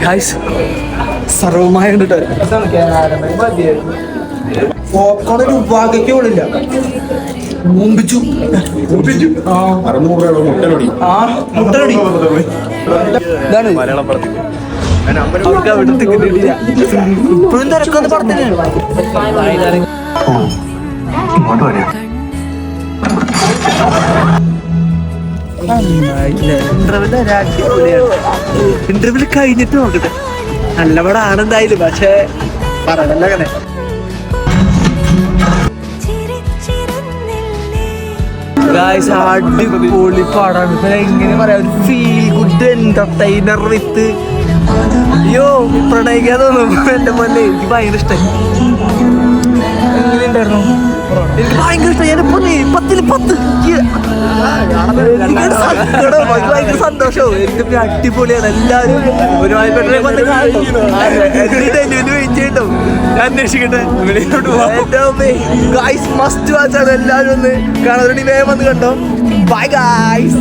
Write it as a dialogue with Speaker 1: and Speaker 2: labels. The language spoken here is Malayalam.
Speaker 1: ഗായ്സ് സർവമായ പോപ്കോൺ ഒരു ഉപാധിക്ക് പോലില്ല. മുമ്പിച്ചു മുട്ടലൊടി ഇതാണ് ഇപ്പോഴും തിരക്കൊന്ന് പറഞ്ഞില്ല. ഇന്റർവ്യൂ കഴിഞ്ഞിട്ട് നോക്കട്ടെ. നല്ല പടമാണ് എന്തായാലും, പക്ഷെ പറയണല്ലോ അങ്ങനെ. അടിപൊളി പടമാണ്. എങ്ങനെ പറയാ, ഒരു ഫീൽ ഗുഡ് എന്റർടൈനർ വിത്ത് അയ്യോ പ്രണയിക്കാൻ തോന്നും. എന്റെ മോനെ എനിക്ക് ഭയങ്കര ഇഷ്ടമായി. എങ്ങനെയുണ്ടായിരുന്നു? എനിക്ക് ഭയങ്കര ഇഷ്ടമായി. ഞാൻ 10ൽ 10. ഭയങ്കര സന്തോഷവും. എനിക്ക് അടിപൊളിയാണ്. എല്ലാവരും ഒരുമായി ചെയ്യട്ടോ. ഞാൻ അന്വേഷിക്കട്ടെ. ഗായ്സ് മസ്റ്റ് വാച്ച് ആണ്. എല്ലാവരും ഒന്ന് കാണാൻ വേണ്ടി വേഗം വന്ന് കണ്ടോ. Bye guys.